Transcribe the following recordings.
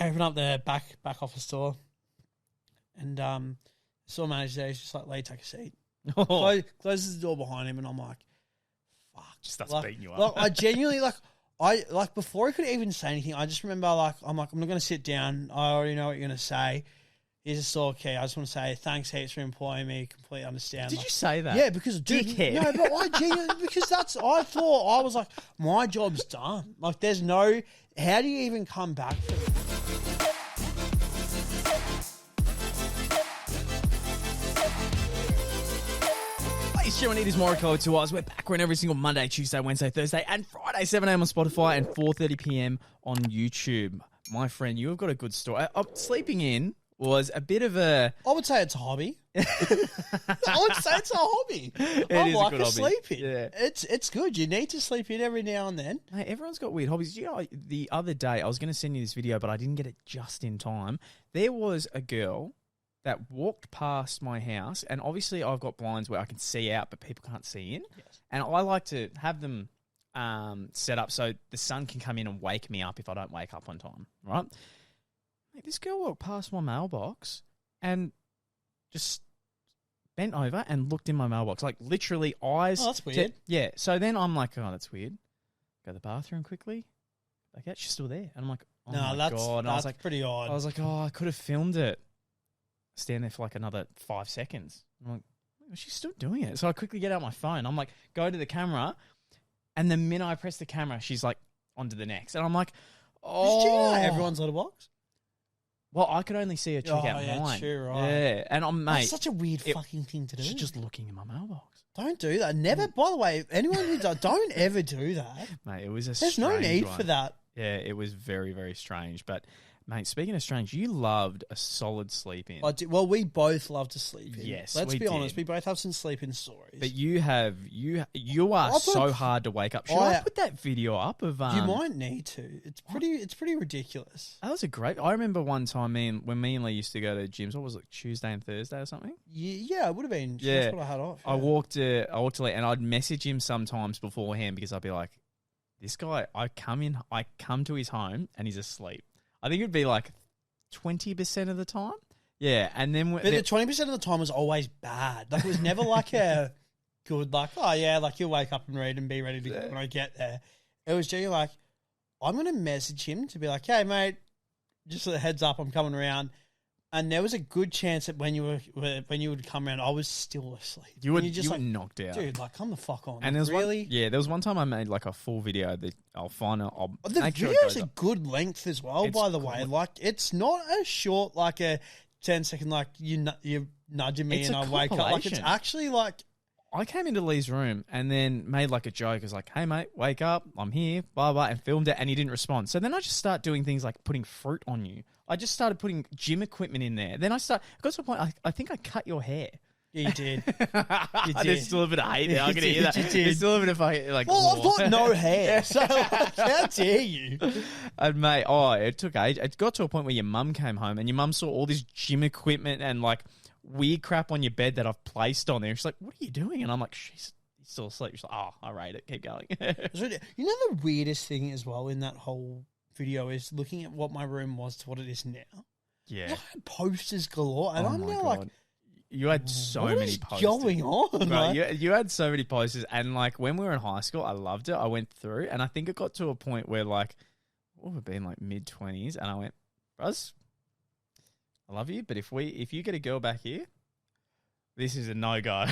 open up the back office door, and store manager there, he's just like, Lee, take a seat. Closes the door behind him, and I'm like, fuck. Just starts beating you Like, up. I genuinely, before he could even say anything, I just remember, I'm not going to sit down. I already know what you're going to say. Here's a store key. I just want to say thanks heaps for employing me. Completely understand. Did you say that? Yeah, because dude, Dickhead. no, but I genuinely because I thought I was like, my job's done. Like, there's no. How do you even come back from it? Ladies and gentlemen, it is Morokai to us. We're back. We're in every single Monday, Tuesday, Wednesday, Thursday, and Friday, 7 a.m. on Spotify and 4:30 p.m. on YouTube. My friend, you have got a good story. Sleeping in was a bit of a... I would say it's a hobby. I would say it's a hobby. I like to sleep in. Yeah. It's good. You need to sleep in every now and then. Mate, everyone's got weird hobbies. You know, the other day, I was going to send you this video, but I didn't get it just in time. There was a girl that walked past my house, and obviously I've got blinds where I can see out, but people can't see in. Yes. And I like to have them set up so the sun can come in and wake me up if I don't wake up on time, right? Mate, this girl walked past my mailbox and just bent over and looked in my mailbox, like literally eyes. Oh, that's weird. Yeah. So then I'm like, oh, that's weird. Go to the bathroom quickly. Like, yeah, she's still there. And I'm like, oh my God. And that's I was like, pretty odd. I was like, oh, I could have filmed it. Stand there for like another 5 seconds. I'm like, oh, she's still doing it. So I quickly get out my phone. I'm like, go to the camera. And the minute I press the camera, she's like onto the next. And I'm like, oh. Did you know everyone's letterbox? Well, I could only see her check out mine. True, right. Yeah, and mate, that's such a weird fucking thing to do. She's just looking in my mailbox. Don't do that. Never. By the way, anyone who does, don't ever do that. Mate, it was a. There's no need one. for that. Yeah, it was very, very strange. But, mate, speaking of strange, you loved a solid sleep in. I did. Well, we both love to sleep in. Yes, let's we be honest. did. We both have some sleep in stories. But you are so hard to wake up. Should I put that video up of? You might need to. It's pretty ridiculous. That was a great. I remember one time when me and Lee used to go to gyms. What was it, Tuesday and Thursday or something? Yeah, it would have been. Yeah, that's what I had off. Yeah. I walked to Lee, and I'd message him sometimes beforehand because I'd be like, "This guy, I come to his home and he's asleep." I think it'd be like 20% of the time. Yeah, and then but the 20% of the time was always bad. Like, it was never like a good, like, oh yeah, like you'll wake up and read and be ready to go when I get there. It was genuinely like, I'm going to message him to be like, hey mate, just a heads up, I'm coming around. And there was a good chance that when you would come around, I was still asleep. You were knocked out, dude. Like, come the fuck on. And there was really, there was one time I made like a full video that I'll find. The video's a good length as well. By the way, like, it's not a short, like a 10-second, like you nudging me and I wake up. Like, it's actually like. I came into Lee's room and then made like a joke. I was like, hey mate, wake up, I'm here, blah, blah, and filmed it, and he didn't respond. So then I just start doing things like putting fruit on you. I just started putting gym equipment in there. Then I got to a point, I think I cut your hair. Yeah, you did. You did. There's still a bit of hate there. I can hear that. You did. There's still a bit of like. Well, I've got no hair, so like, how dare you? And mate, it took age. It got to a point where your mum came home and your mum saw all this gym equipment and like weird crap on your bed that I've placed on there. She's like, "What are you doing?" And I'm like, "She's still asleep." She's like, "Oh, I rate it. Keep going." You know the weirdest thing as well in that whole video is looking at what my room was to what it is now. Yeah, I had posters galore, and I'm now like, you had so many posters. What is going on? Right, you had so many posters, and like when we were in high school, I loved it. I went through, and I think it got to a point where like, we've been like mid-20s, and I went, "Bros, I love you, but if you get a girl back here, this is a no-go."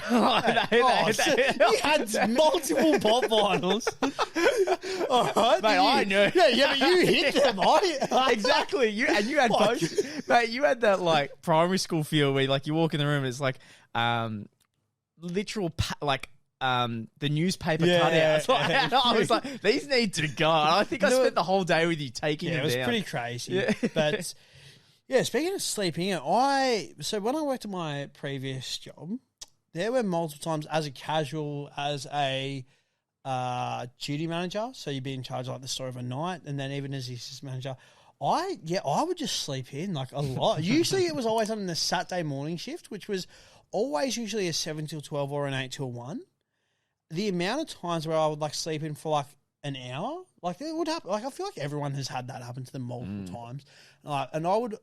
You had multiple pop vinyls. All right, mate, I knew. Yeah, but you hit them. Exactly. You had both. Mate, you had that like primary school feel where like you walk in the room, it's like literal the newspaper cutouts. Like, I was like, these need to go. And I think I spent the whole day with you taking them down. It was pretty crazy. But yeah, speaking of sleeping in, so when I worked at my previous job, there were multiple times as a casual, as a duty manager, so you'd be in charge of like the store of a night, and then even as the assistant manager, I would just sleep in like a lot. Usually it was always on the Saturday morning shift, which was always usually a 7 till 12 or an 8 till 1. The amount of times where I would like sleep in for like an hour. Like it would happen. Like I feel like everyone has had that happen to them multiple times. And I would,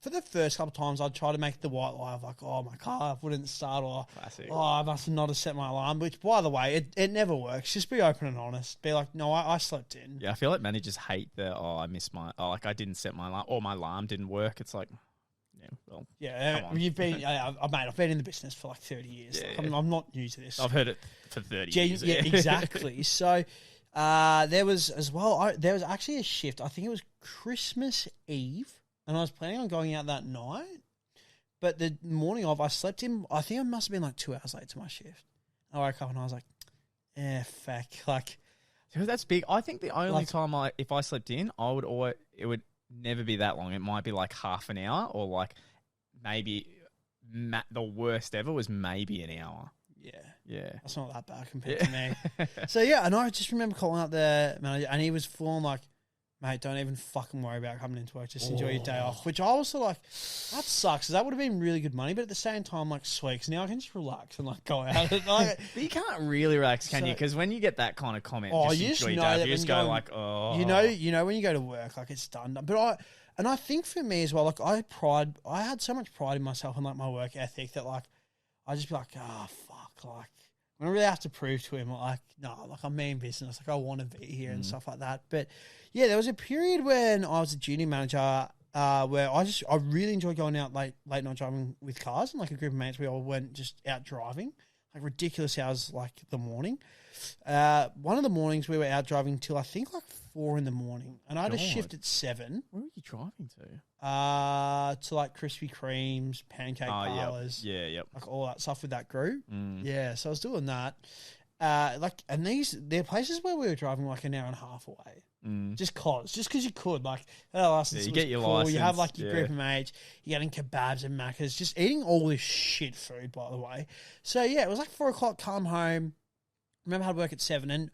for the first couple of times, I'd try to make the white lie of like, oh, my car wouldn't start, or Classic. oh, I must not have set my alarm. Which, by the way, it never works. Just be open and honest. Be like, no, I slept in. Yeah, I feel like managers hate I missed like I didn't set my alarm, or my alarm didn't work. It's like, yeah, well, yeah, you've been, mate, I've been in the business for like 30 years. Yeah, like, I'm not new to this. I've heard it for 30 years. Yeah, exactly. So there was as well. There was actually a shift. I think it was Christmas Eve, and I was planning on going out that night. But the morning of, I slept in. I think I must have been like 2 hours late to my shift. I woke up and I was like, fuck. Like, that's big. I think the only time if I slept in, it would never be that long. It might be like half an hour, or like maybe the worst ever was maybe an hour. Yeah. That's not that bad compared to me. So, yeah, and I just remember calling up the manager, and he was full on like, mate, don't even fucking worry about coming into work. Just enjoy your day off. Which I also like, that sucks, because that would have been really good money, but at the same time, like, sweet, because now I can just relax and like go out. But you can't really relax, can you? Because when you get that kind of comment, you just know that you just go like, oh. You know when you go to work, like it's done. But I think for me as well, like I had so much pride in myself and like my work ethic that like, I just be like, fuck, like, I don't really have to prove to him, like, no, like I'm in business, like I want to be here and stuff like that. But yeah, there was a period when I was a junior manager where I really enjoyed going out late night driving with cars, and like a group of mates, we all went just out driving, like ridiculous hours, like the morning. One of the mornings we were out driving till I think like 4 a.m, and I had a shift at 7. Where were you driving to? To like Krispy Kremes, pancake parlors, yep, like all that stuff with that group. Mm. Yeah, so I was doing that. And they're places where we were driving like an hour and a half away. Just cause you could, like, license you get your cool. license. You have like your group of mates, you're getting kebabs and macas, just eating all this shit food, by the way. So yeah, it was like 4 o'clock, come home. Remember how to work at 7. And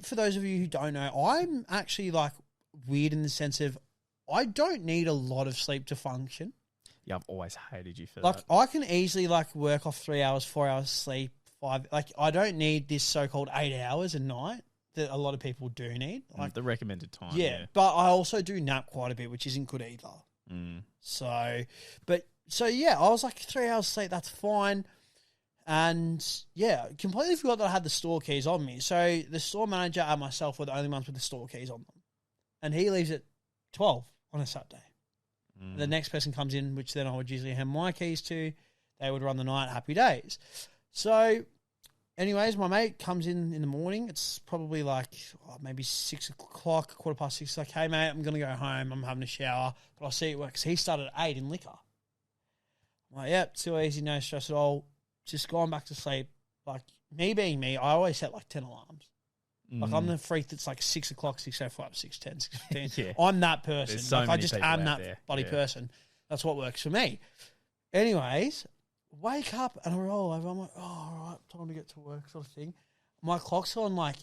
for those of you who don't know, I'm actually like weird in the sense of I don't need a lot of sleep to function. Yeah, I've always hated you for that. that. I can easily like work off 3 hours, 4 hours sleep, 5. Like I don't need this so-called 8 hours a night that a lot of people do need. Like the recommended time. Yeah, but I also do nap quite a bit, which isn't good either. So yeah, I was like 3 hours sleep, that's fine. And yeah, completely forgot that I had the store keys on me. So the store manager and myself were the only ones with the store keys on them. And he leaves at 12 on a Saturday. The next person comes in, which then I would usually hand my keys to. They would run the night, happy days. So anyways, my mate comes in the morning. It's probably like maybe 6 o'clock, 6:15. He's like, hey, mate, I'm going to go home. I'm having a shower, but I'll see you at work. Because he started at 8 in liquor. I'm like, yep, too easy, no stress at all. Just going back to sleep. Like, me being me, I always set like 10 alarms. Like, I'm the freak that's like 6 o'clock, 6:05, 6:10, 6:15. Yeah. I'm that person. So like, I just am that there. bloody person. That's what works for me. Anyways, wake up and I roll over. I'm like, oh, all right, time to get to work, sort of thing. My clock's on like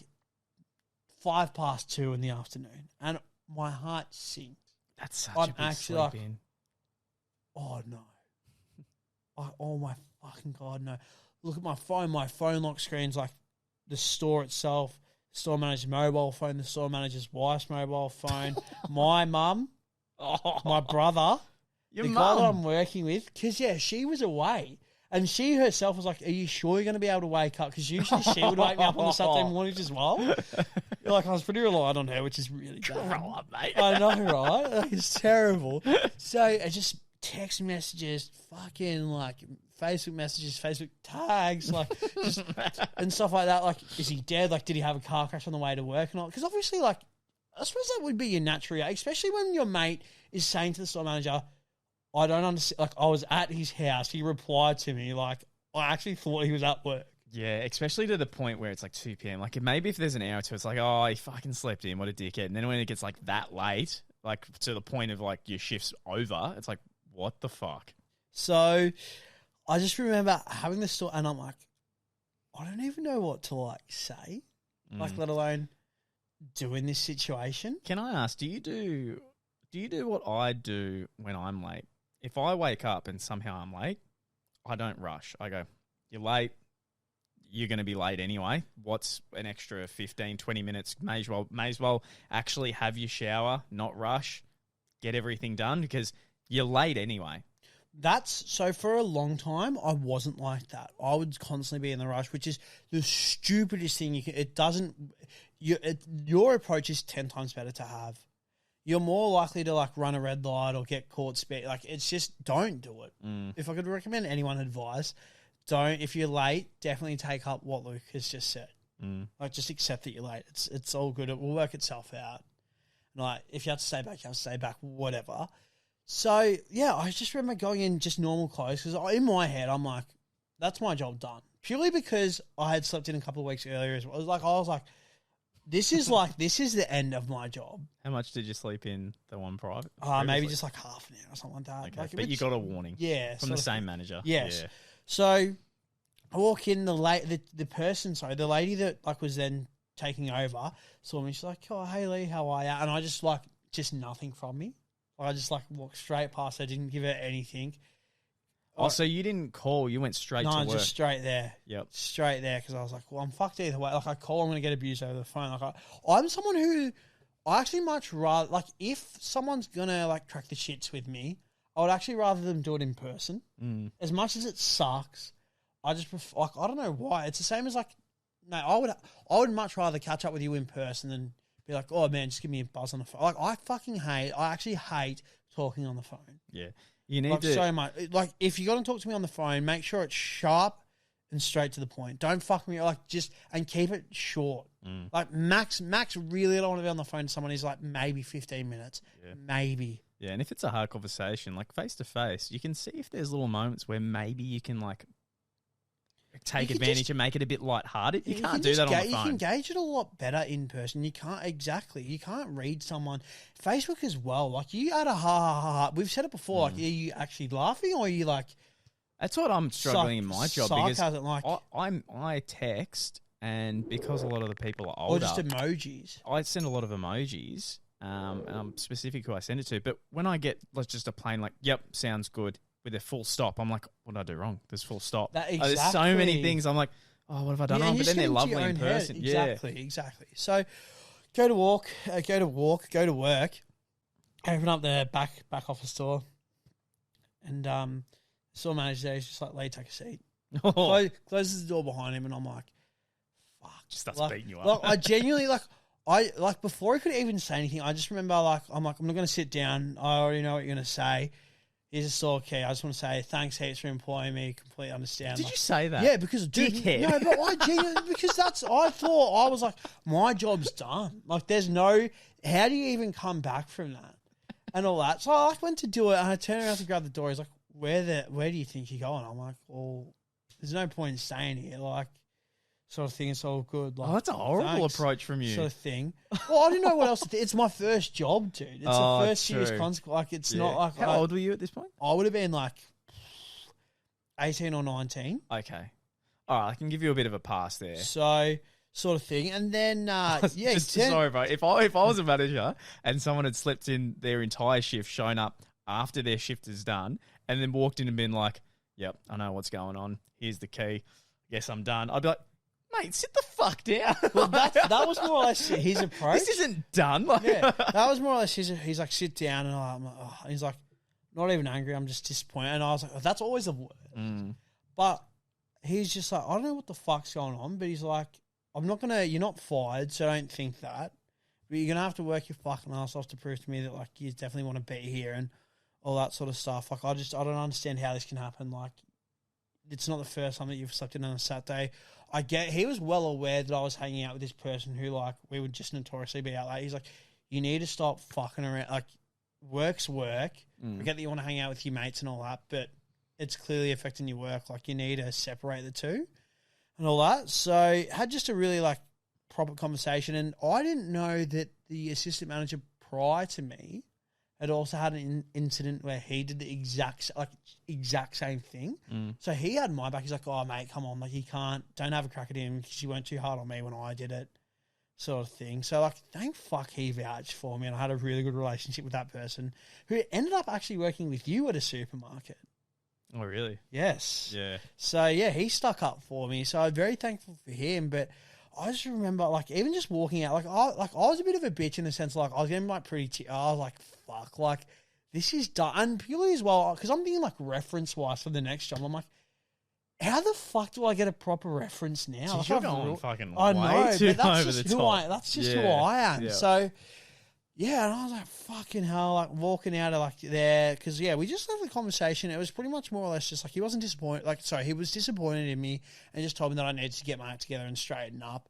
2:05 in the afternoon, and my heart sinks. That's such I'm a big actually sleep like, in. oh no. Oh my fucking God, no. Look at my phone. My phone lock screen's like the store itself, the store manager's mobile phone, the store manager's wife's mobile phone, my mum, my brother, Your the mum. guy that I'm working with, because, yeah, she was away. And she herself was like, are you sure you're going to be able to wake up? Because usually she would wake me up on the Saturday mornings as well. Like, I was pretty reliant on her, which is really bad. Grow up, mate. I know, right? Like, it's terrible. So I just text messages, fucking like Facebook messages, Facebook tags, like just and stuff like that. Like, is he dead? Like, did he have a car crash on the way to work and all? Because obviously, like, I suppose that would be your natural reaction, especially when your mate is saying to the store manager, I don't understand. Like, I was at his house. He replied to me. Like, I actually thought he was at work. Yeah, especially to the point where it's like 2 p.m. Like, maybe if there's an hour or two, it's like, oh, he fucking slept in. What a dickhead. And then when it gets like that late, like to the point of like your shift's over, it's like, what the fuck? So I just remember having the store, and I'm like, I don't even know what to like say, like, let alone do in this situation. Can I ask, do you do what I do when I'm late? If I wake up and somehow I'm late, I don't rush. I go, you're late. you're going to be late anyway. What's an extra 15, 20 minutes? May as well actually have your shower, not rush, get everything done because you're late anyway. So for a long time, I wasn't like that. I would constantly be in the rush, which is the stupidest thing you can. It doesn't. Your approach is 10 times better to have. You're more likely to like run a red light or get caught speed. Like it's just don't do it. If I could recommend anyone advice, don't. If you're late, definitely take up what Luke has just said. Like just accept that you're late. It's all good. It will work itself out. And like if you have to stay back, you have to stay back. Whatever. So, yeah, I just remember going in just normal clothes because in my head, I'm like, that's my job done. Purely because I had slept in a couple of weeks earlier as well. I was like, this is the end of my job. How much did you sleep in the one private? Maybe just like half an hour or something like that. Okay, Like, but you got a warning from the same manager. Yes. Yeah. So I walk in, the lady that like was then taking over saw me. She's like, oh, hey, Lee, how are you? And I just like, just nothing from me. I just like walked straight past her, didn't give her anything. Oh, so you didn't call, you went straight to work? No, just straight there. Yep. Straight there because I was like, well, I'm fucked either way. Like I call, I'm going to get abused over the phone. Like I'm someone who I actually much rather, like if someone's going to like crack the shits with me, I would actually rather them do it in person. As much as it sucks, I just prefer, like, I don't know why. It's the same as like, no, I would much rather catch up with you in person than be like, oh man, just give me a buzz on the phone. Like I actually hate talking on the phone. Yeah. You need like to so much. Like if you're gonna talk to me on the phone, make sure it's sharp and straight to the point. Don't fuck me like just and keep it short. Like max really don't want to be on the phone to someone who's like maybe 15 minutes. Yeah. Maybe. Yeah, and if it's a hard conversation, like face to face, you can see if there's little moments where maybe you can like take advantage and make it a bit lighthearted. You can't do that on the phone. You can gauge it a lot better in person. You can't read someone. Facebook as well. Like you had a ha. We've said it before. Like, are you actually laughing or are you like? That's what I'm struggling in my job because like, I text, and because a lot of the people are older, or just emojis. I send a lot of emojis, and I'm specific who I send it to. But when I get just a plain like, "Yep, sounds good," with a full stop, I'm like, what did I do wrong? There's full stop. There's so many things. I'm like, oh, what have I done wrong? But then they're lovely in person. Exactly. So go to work, open up the back office door, and store manager there is just like, Lee, take a seat. Closes the door behind him, and I'm like, fuck. Just starts beating you up. Like, I genuinely, before he could even say anything, I just remember, I'm not going to sit down. I already know what you're going to say. Here's a store key. I just want to say thanks heaps for employing me. Completely understand. Did you say that? Yeah, because dickhead. No, but I genuinely because I was like, my job's done. Like, there's no. How do you even come back from that and all that? So I went to do it, and I turned around to grab the door. He's like, where do you think you're going? I'm like, well, there's no point in staying here. Like, sort of thing. It's all good. Like, that's a horrible approach from you. Sort of thing. Well, I didn't know what else to think. It's my first job, dude. It's the first serious consequence. Like, it's not like. How old were you at this point? I would have been like 18 or 19. Okay. All right, I can give you a bit of a pass there. So, sort of thing. And then, sorry, bro. If I was a manager and someone had slept in their entire shift, shown up after their shift is done, and then walked in and been like, yep, I know what's going on. Here's the key. Guess I'm done. I'd be like, mate, sit the fuck down. Well, that was more or less his approach. This isn't done. Yeah, that was more or less he's like, sit down. And I'm like, oh. He's like, not even angry. I'm just disappointed. And I was like, oh, that's always a word. But he's just like, I don't know what the fuck's going on. But he's like, you're not fired, so don't think that. But you're going to have to work your fucking ass off to prove to me that, like, you definitely want to be here and all that sort of stuff. Like, I don't understand how this can happen. Like, it's not the first time that you've slept in on a Saturday. He was well aware that I was hanging out with this person who, like, we would just notoriously be out late. He's like, you need to stop fucking around. Like, work's work. Forget that you want to hang out with your mates and all that, but it's clearly affecting your work. Like, you need to separate the two and all that. So, had just a really, like, proper conversation. And I didn't know that the assistant manager prior to me had also had an incident where he did the exact same thing. So he had my back. He's like, oh, mate, come on. Like, don't have a crack at him because you weren't too hard on me when I did it, sort of thing. So, like, thank fuck he vouched for me, and I had a really good relationship with that person who ended up actually working with you at a supermarket. Oh, really? Yes. Yeah. So, yeah, he stuck up for me. So I'm very thankful for him. But I just remember, like, even just walking out, I was a bit of a bitch in the sense, like, I was getting, like, I was like, fuck, like, this is done. And purely as well, because I'm thinking, like, reference-wise for the next job. I'm like, how the fuck do I get a proper reference now? Like, You're going fucking I way know, too but that's over just the who top. that's just who I am. Yeah. So, yeah, and I was like, fucking hell, like, walking out of, like, there. Because, yeah, we just had the conversation. It was pretty much more or less just, like, he wasn't disappointed. Like, sorry, he was disappointed in me and just told me that I needed to get my act together and straighten up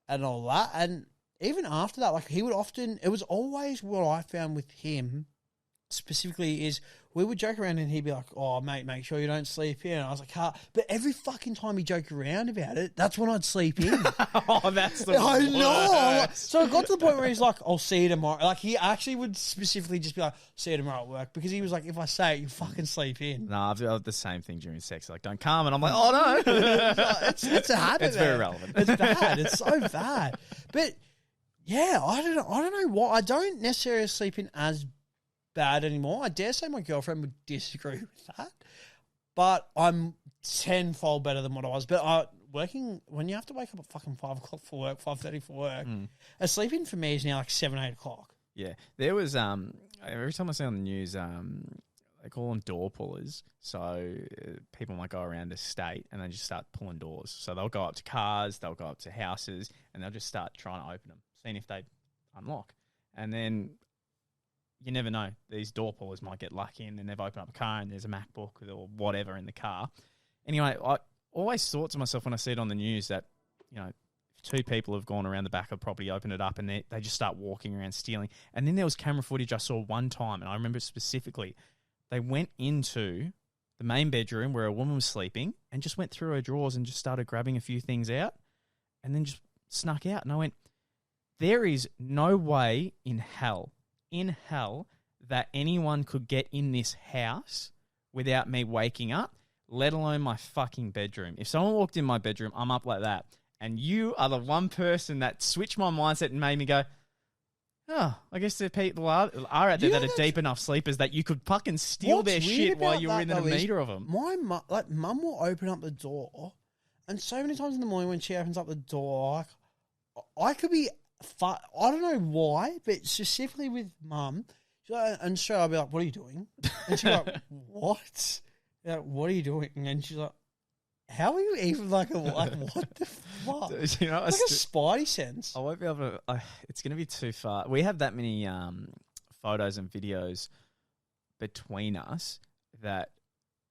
and all that. And even after that, like, he would often, it was always what I found with him specifically is we would joke around and he'd be like, oh, mate, make sure you don't sleep in. And I was like, but every fucking time he joked around about it, that's when I'd sleep in. Oh, that's the I worst. know. So it got to the point where he's like, I'll see you tomorrow. Like, he actually would specifically just be like, see you tomorrow at work. Because he was like, if I say it, you fucking sleep in. No, I've got the same thing during sex. Like, don't come. And I'm like, oh, no. It's a habit. It's very relevant. It's bad. It's so bad. But, yeah, I don't know why. I don't necessarily sleep in as bad anymore. I dare say my girlfriend would disagree with that, but I'm tenfold better than what I was. But working, when you have to wake up at fucking 5 o'clock for work, 5:30 for work, sleeping for me is now like 7, 8 o'clock. Yeah, there was every time I see on the news, they call them door pullers. So people might go around the state and they just start pulling doors. So they'll go up to cars, they'll go up to houses, and they'll just start trying to open them, seeing if they unlock. And then you never know. These door pullers might get lucky and then they've opened up a car and there's a MacBook or whatever in the car. Anyway, I always thought to myself when I see it on the news that, you know, if 2 people have gone around the back of the property, opened it up, and they just start walking around stealing. And then there was camera footage I saw one time, and I remember specifically, they went into the main bedroom where a woman was sleeping and just went through her drawers and just started grabbing a few things out and then just snuck out. And I went, there is no way in hell that anyone could get in this house without me waking up, let alone my fucking bedroom. If someone walked in my bedroom, I'm up like that. And you are the one person that switched my mindset and made me go, oh, I guess there people are out there that are deep enough sleepers that you could fucking steal their shit while you're within a meter of them. My mum will open up the door, and so many times in the morning when she opens up the door, I could be, I don't know why, but specifically with mum, and so I'll be like, what are you doing? And she's like, what? Like, what are you doing? And she's like, how are you even like what the fuck? You know, it's like a spidey sense. I won't be able to. It's going to be too far. We have that many photos and videos between us that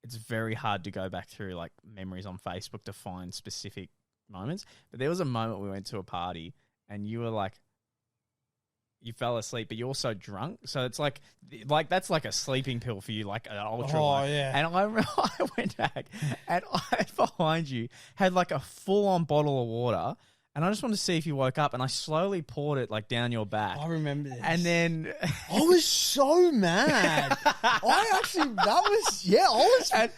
it's very hard to go back through like memories on Facebook to find specific moments. But there was a moment we went to a party and you were like, you fell asleep, but you're also drunk. So it's like that's like a sleeping pill for you, like an ultra one. Yeah. And I went back and I, behind you, had like a full-on bottle of water. And I just wanted to see if you woke up. And I slowly poured it like down your back. I remember this. And then I was so mad. I was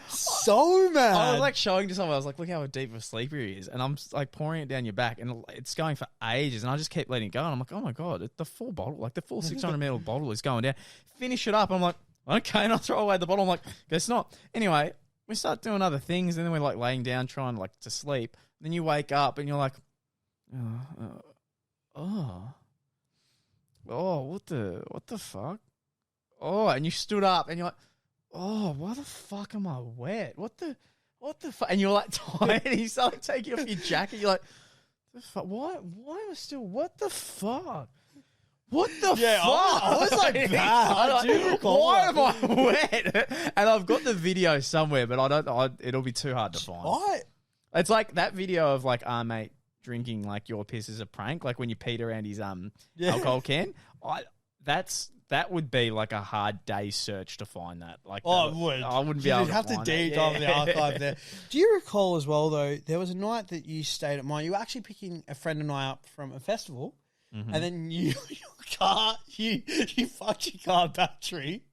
so mad. I was like showing to someone. I was like, look how deep of a sleeper he is. And I'm like pouring it down your back. And it's going for ages. And I just kept letting it go. And I'm like, oh my God, the full bottle, like the full 600 ml bottle is going down. Finish it up. I'm like, okay. And I throw away the bottle. I'm like, guess not. Anyway, we start doing other things. And then we're like laying down trying like to sleep. And then you wake up and you're like, what the fuck? Oh, and you stood up and you're like, oh, why the fuck am I wet? What the fuck? And you're like tired and you start like, taking off your jacket. You're like, the fuck? Why am I still, what the fuck? What the fuck? I was like, I do recall. Why am I wet? And I've got the video somewhere, but it'll be too hard to find. It's like that video of like, mate, drinking like your piss is a prank, like when you peed around his alcohol can. That would be like a hard day's search to find that. Like, it would. I wouldn't be able to have to deep dive the archive there. Do you recall as well though? There was a night that you stayed at mine. You were actually picking a friend and I up from a festival, and then your car, you fucked your car battery.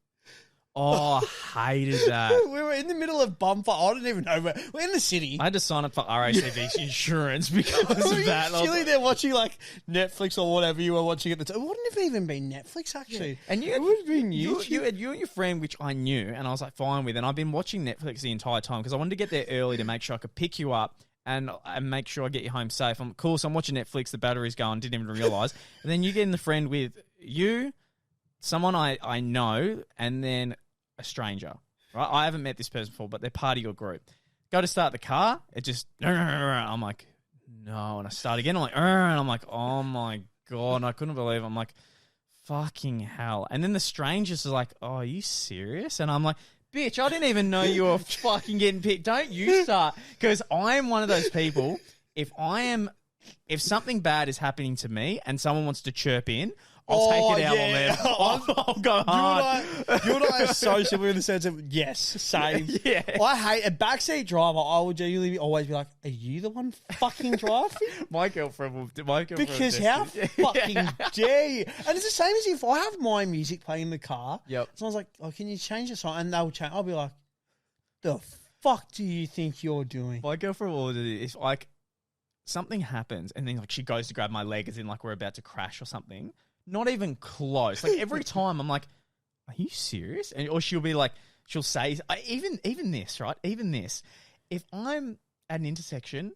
Oh, I hated that. We were in the middle of bumper. I don't even know where. We're in the city. I had to sign up for RACV's insurance because of that. Chilling there watching like Netflix or whatever you were watching at the time. It wouldn't have even been Netflix actually. Yeah. And it would have been YouTube. You and your friend, which I knew, and I was like fine with. And I've been watching Netflix the entire time because I wanted to get there early to make sure I could pick you up and make sure I get you home safe. I'm cool. So I'm watching Netflix. The battery's going. Didn't even realize. And then you get in the friend with you, someone I know, and then a stranger, right? I haven't met this person before, but they're part of your group. Go to start the car, it just, I'm like, no. And I start again, I'm like, and I'm like, oh my God. And I couldn't believe it. I'm like, fucking hell. And then the strangers are like, oh, are you serious? And I'm like, bitch, I didn't even know you were fucking getting picked. Don't you start. Because I'm one of those people, if something bad is happening to me and someone wants to chirp in, I'll take it out on them. I'll go hard. You and I are so similar in the sense of, yes, same. Yeah. I hate a backseat driver. I will genuinely always be like, are you the one fucking driving? My girlfriend will. Because how fucking dare you? And it's the same as if I have my music playing in the car. Yep. Someone's like, oh, can you change the song? And they'll change. I'll be like, the fuck do you think you're doing? My girlfriend will do this. Like, something happens and then like she goes to grab my leg as in like we're about to crash or something. Not even close. Like every time I'm like, are you serious? Or she'll be like, she'll say, even this, right? Even this. If I'm at an intersection,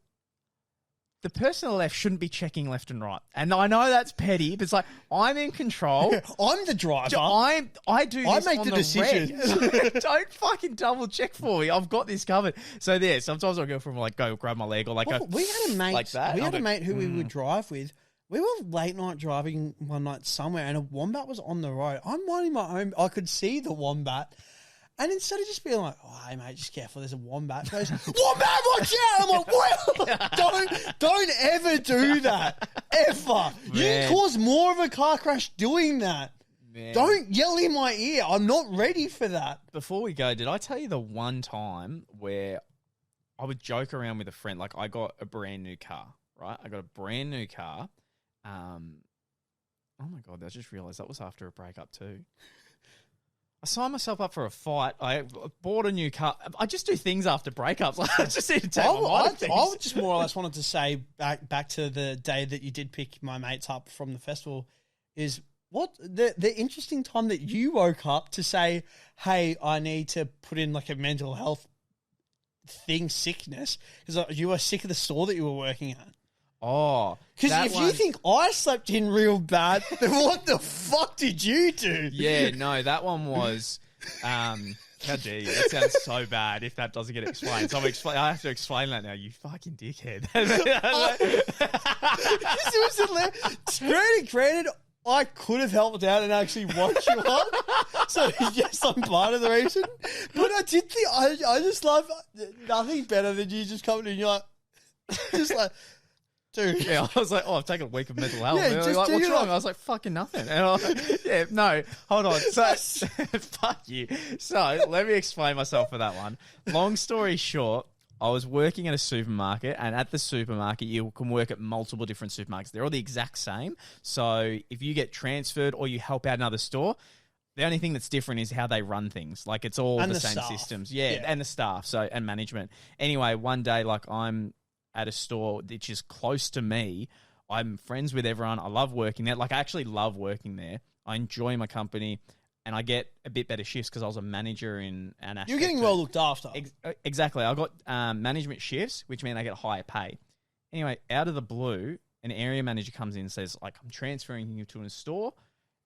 the person on the left shouldn't be checking left and right. And I know that's petty, but it's like, I'm in control. I'm the driver. I do this make on the decisions. Don't fucking double check for me. I've got this covered. So there, sometimes I'll go from like, go grab my leg or like, well, we had a mate like that. We had a mate who we would drive with. We were late night driving one night somewhere and a wombat was on the road. I'm minding my own. I could see the wombat. And instead of just being like, oh, hey, mate, just careful, there's a wombat. He goes, wombat, watch out! I'm like, what? Don't ever do that. Ever. Man. You cause more of a car crash doing that. Man. Don't yell in my ear. I'm not ready for that. Before we go, did I tell you the one time where I would joke around with a friend? Like, I got a brand new car, right? I got a brand new car. Oh my God, I just realised that was after a breakup too. I signed myself up for a fight. I bought a new car. I just do things after breakups. Like, I just need to take my mind things. I just more or less wanted to say back to the day that you did pick my mates up from the festival is what the interesting time that you woke up to say, hey, I need to put in like a mental health thing, sickness, because you were sick of the store that you were working at. Oh, because if you think I slept in real bad, then what the fuck did you do? Yeah, no, that one was. How dare you? That sounds so bad if that doesn't get explained. So I have to explain that now. You fucking dickhead. Granted, I could have helped out and actually watched you up. So yes, I'm part of the reason. But I did think I just love nothing better than you just coming in and you're like, just like. Dude. Yeah, I was like, oh, I've taken a week of mental health. Yeah, and just like, what's wrong? like... I was like, fucking nothing. And I was like, yeah, no, hold on. So, fuck you. So, let me explain myself for that one. Long story short, I was working at a supermarket, and at the supermarket, you can work at multiple different supermarkets. They're all the exact same. So, if you get transferred or you help out another store, the only thing that's different is how they run things. Like, it's all the same staff. systems. Yeah, and the staff, and management. Anyway, one day, like, I'm at a store which is close to me. I'm friends with everyone. I love working there. Like, I actually love working there. I enjoy my company, and I get a bit better shifts because I was a manager in an aspect. You're getting well looked after. Exactly. I got management shifts, which mean I get higher pay. Anyway, out of the blue, an area manager comes in and says, like, I'm transferring you to a store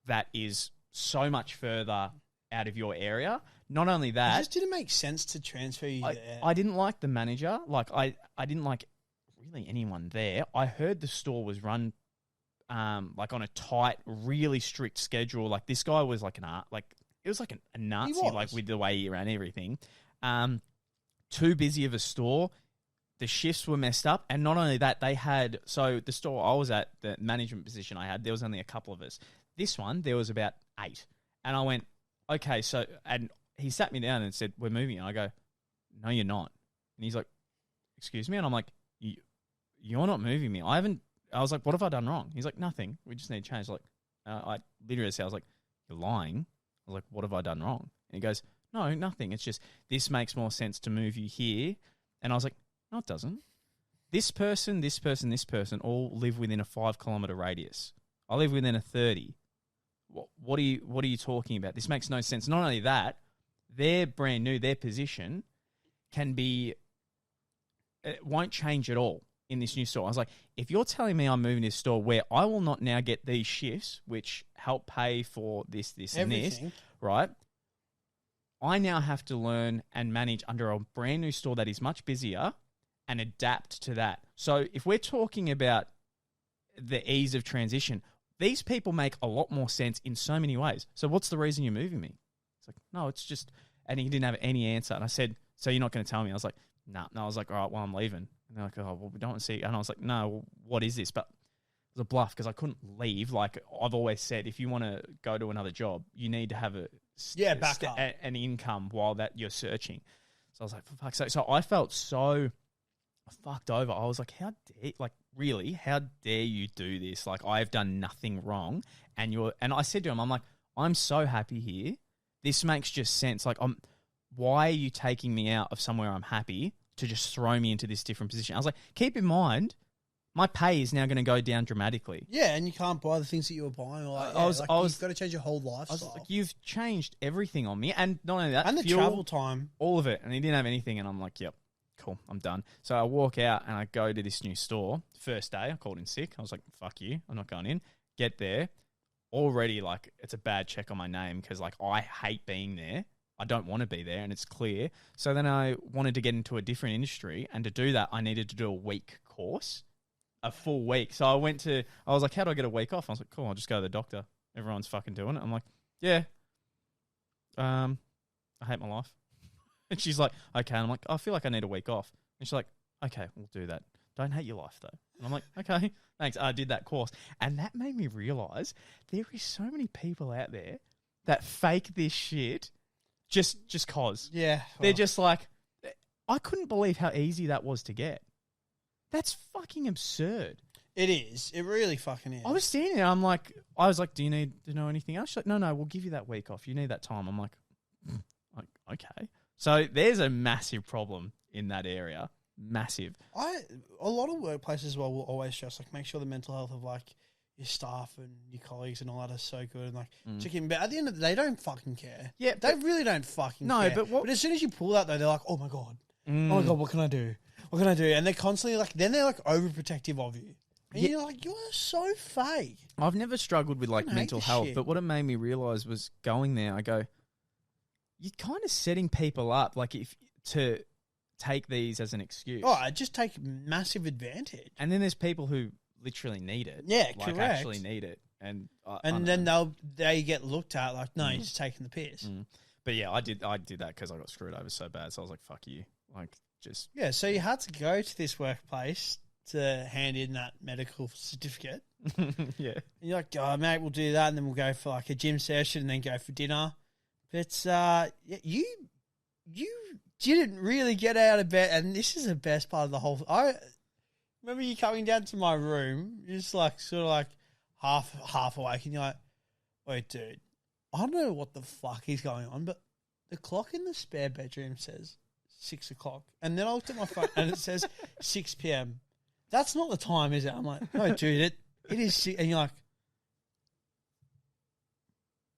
that is so much further out of your area. Not only that, it just didn't make sense to transfer you there. I didn't like the manager. Like, I didn't like really anyone there. I heard the store was run like on a tight, really strict schedule. Like, this guy was like it was like a Nazi, like with the way he ran everything. Too busy of a store. The shifts were messed up, and not only that, they had the store I was at, the management position I had, there was only a couple of us. This one, there was about 8, and I went, okay, so, and he sat me down and said, we're moving, and I go, no, you're not, and he's like, excuse me, and I'm like, you're not moving me. I was like, what have I done wrong? He's like, nothing. We just need to change. Like, I literally said, I was like, you're lying. was like, what have I done wrong? And he goes, no, nothing. It's just this makes more sense to move you here. And I was like, no, it doesn't. This person, this person, this person all live within a 5 kilometer radius. I live within a 30. What are you talking about? This makes no sense. Not only that, they're brand new. Their position it won't change at all in this new store. I was like, if you're telling me I'm moving this store where I will not now get these shifts, which help pay for this, and this, right? I now have to learn and manage under a brand new store that is much busier and adapt to that. So if we're talking about the ease of transition, these people make a lot more sense in so many ways. So what's the reason you're moving me? It's like, no, it's just, and he didn't have any answer. And I said, so you're not going to tell me? I was like, no. I was like, all right, well, I'm leaving. And they're like, oh, well, we don't want to see. And I was like, no, well, what is this? But it was a bluff because I couldn't leave. Like I've always said, if you want to go to another job, you need to have an income while that you're searching. So I was like, for fuck's sake. So I felt so fucked over. I was like, how dare you do this? Like I've done nothing wrong. And I said to him, I'm like, I'm so happy here. This makes just sense. Like why are you taking me out of somewhere I'm happy to just throw me into this different position? I was like, keep in mind, my pay is now going to go down dramatically. Yeah, and you can't buy the things that you were buying. You've got to change your whole lifestyle. Like, you've changed everything on me. And not only that, and the travel time. All of it. And he didn't have anything. And I'm like, yep, cool, I'm done. So I walk out and I go to this new store. First day, I called in sick. I was like, fuck you, I'm not going in. Get there. Already, like, it's a bad check on my name because, like, I hate being there. I don't want to be there, and it's clear. So then I wanted to get into a different industry, and to do that, I needed to do a week course, a full week. So I was like, how do I get a week off? I was like, cool, I'll just go to the doctor. Everyone's fucking doing it. I'm like, yeah. I hate my life. And she's like, okay. And I'm like, I feel like I need a week off. And she's like, okay, we'll do that. Don't hate your life, though. And I'm like, okay, thanks. I did that course. And that made me realize there is so many people out there that fake this shit just cause. Yeah. They're just like, I couldn't believe how easy that was to get. That's fucking absurd. It is. It really fucking is. I was standing there. I was like, do you need to know anything else? She's like, no, we'll give you that week off. You need that time. I'm like, okay. So there's a massive problem in that area. Massive. A lot of workplaces as well will always stress, like, make sure the mental health of, like, your staff and your colleagues and all that is so good, and like chicken. But at the end of the day, they don't fucking care. Yeah, they really don't fucking care. But as soon as you pull that though, they're like, oh my god, what can I do? What can I do? And they're constantly like, then they're like overprotective of you. And you're like, you are so fake. I've never struggled with like mental health, but what it made me realize was going there. I go, you're kind of setting people up, like to take these as an excuse. Oh, I just take massive advantage. And then there's people who literally need it. Yeah, like correct. Actually need it, and then they get looked at like, no, you're just taking the piss. But yeah, I did that because I got screwed over so bad. So I was like, fuck you, like just So you had to go to this workplace to hand in that medical certificate. Yeah, and you're like, oh mate, we'll do that, and then we'll go for like a gym session, and then go for dinner. But you didn't really get out of bed, and this is the best part of the whole. I remember you coming down to my room, you're just like sort of like half awake, and you're like, wait, dude, I don't know what the fuck is going on, but the clock in the spare bedroom says 6 o'clock. And then I looked at my phone and it says 6 p.m. That's not the time, is it? I'm like, no, dude, it is 6. And you're like,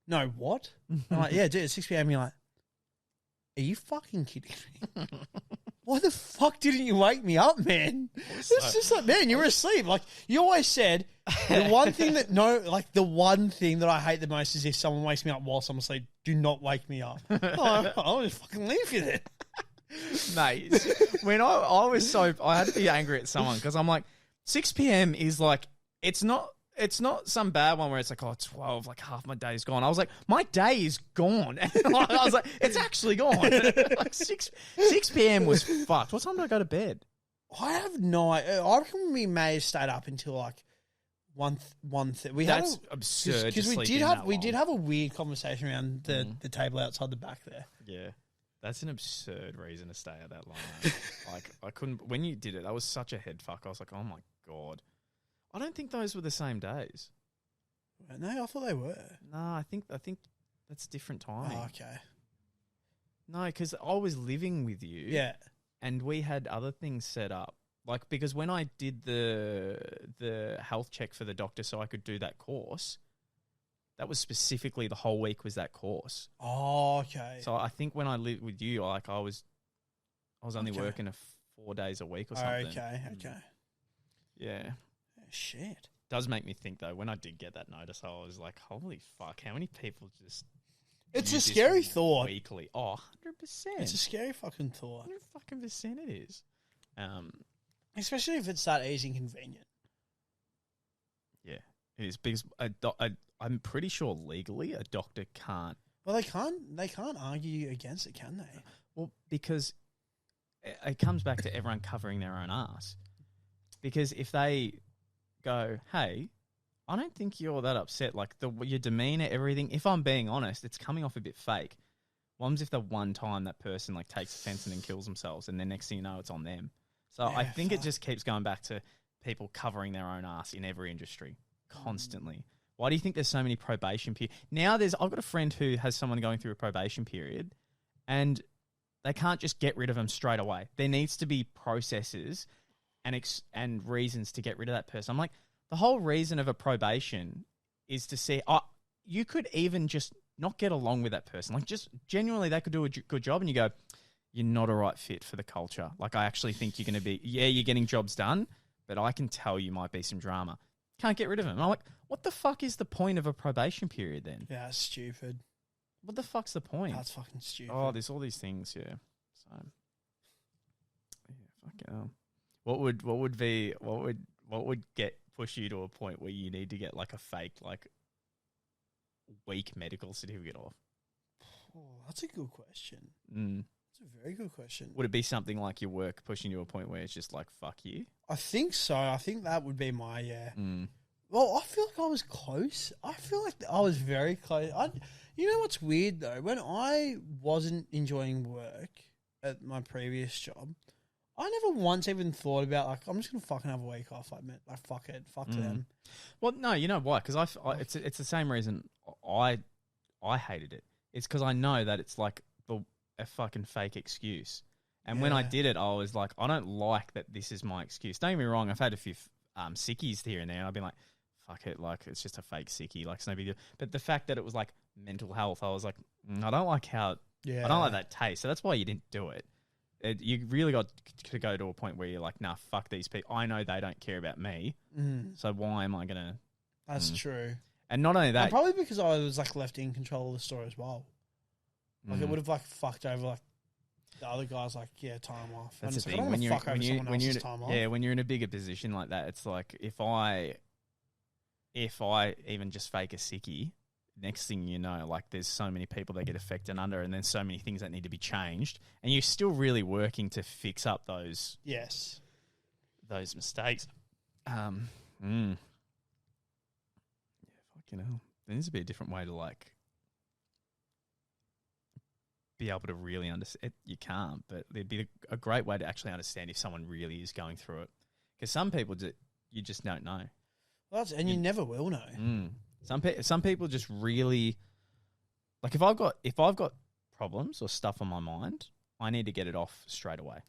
no, what? I'm like, yeah, dude, it's 6 p.m. And you're like, are you fucking kidding me? Why the fuck didn't you wake me up, man? It's just like, man, you were asleep. Like, you always said, the one thing that I hate the most is if someone wakes me up whilst I'm asleep, do not wake me up. I'll just fucking leave you there. Mate, when I had to be angry at someone because I'm like, 6 p.m. is like, it's not some bad one where it's like, 12, like half my day's gone. I was like, my day is gone. And I was like, it's actually gone. Like 6 p.m. was fucked. What time did I go to bed? I have no idea. I reckon we may have stayed up until like 1:30. That's absurd. Because we did have a weird conversation around the table outside the back there. Yeah. That's an absurd reason to stay at that long. Like, I couldn't, when you did it, that was such a head fuck. I was like, oh my God. I don't think those were the same days. No, I thought they were. No, I think That's different timing. Oh, okay. No, because I was living with you. Yeah. And we had other things set up. Like, because when I did the health check for the doctor so I could do that course, that was specifically the whole week was that course. Oh, okay. So I think when I lived with you, like I was only working 4 days a week or something. Okay. Yeah. Oh, shit. Does make me think though, when I did get that notice, I was like, holy fuck, how many people just It's a use scary this thought. weekly? Oh, 100%. It's a scary fucking thought. 100% it is. Especially if it's that easy and convenient. Yeah, it is because I'm pretty sure legally a doctor can't. Well, they can't argue against it, can they? Well, because it comes back to everyone covering their own ass. Because if they go, hey, I don't think you're that upset, like your demeanor, everything, if I'm being honest, it's coming off a bit fake. One's if the one time that person like takes offense and then kills themselves, and then next thing you know, it's on them. So Yeah, I think it just keeps going back to people covering their own ass in every industry constantly. Why do you think there's so many probation periods? Now I've got a friend who has someone going through a probation period, and they can't just get rid of them straight away. There needs to be processes and reasons to get rid of that person. I'm like, the whole reason of a probation is to see, you could even just not get along with that person. Like, just genuinely, they could do a good job, and you go, you're not a right fit for the culture. Like, I actually think you're going to be, you're getting jobs done, but I can tell you might be some drama. Can't get rid of him. And I'm like, what the fuck is the point of a probation period then? Yeah, that's stupid. What the fuck's the point? That's fucking stupid. Oh, there's all these things, yeah. So, yeah, fucking hell. What would push you to a point where you need to get like a fake, like, weak medical certificate off? Oh, that's a good question. That's a very good question. Would it be something like your work pushing you to a point where it's just like, fuck you? I think so. I think that would be my, Well, I feel like I was close. I feel like I was very close. You know what's weird, though? When I wasn't enjoying work at my previous job, I never once even thought about, like, I'm just going to fucking have a week off. Like, fuck it. Fuck them. Well, no, you know why? Because it's the same reason I hated it. It's because I know that it's like a fucking fake excuse. And when I did it, I was like, I don't like that this is my excuse. Don't get me wrong, I've had a few sickies here and there, and I've been like, fuck it, like, it's just a fake sickie, like, it's no big deal. But the fact that it was like mental health, I was like, I don't like I don't like that taste. So that's why you didn't do it. You really got to go to a point where you're like, nah, fuck these people. I know they don't care about me, so why am I going to... That's true. And not only that... And probably because I was, like, left in control of the store as well. Like, it would have, like, fucked over, like, the other guys, like, time off. That's the like, thing. When you're time off. Yeah, when you're in a bigger position like that, it's like, if I even just fake a sickie, next thing you know, like, there's so many people that get affected under, and then so many things that need to be changed, and you're still really working to fix up those mistakes. Yeah, fucking hell. There needs to be a different way to, like, be able to really understand. You can't, but there'd be a great way to actually understand if someone really is going through it. Because some people, you just don't know. Well, you never will know. Some people just really, like, if I've got problems or stuff on my mind, I need to get it off straight away.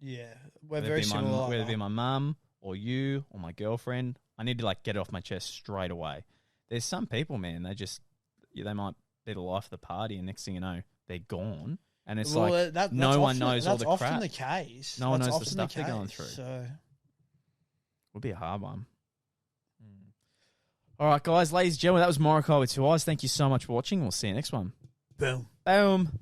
Yeah, we're very similar. Whether it be my mum or you or my girlfriend, I need to, like, get it off my chest straight away. There's some people, man, they might be the life of the party, and next thing you know, they're gone. And it's no one knows all the crap. That's often the case. No one knows the stuff they're going through. So, would be a hard one. All right, guys, ladies and gentlemen, that was Morokai with 2 eyes. Thank you so much for watching. We'll see you next one. Boom. Boom.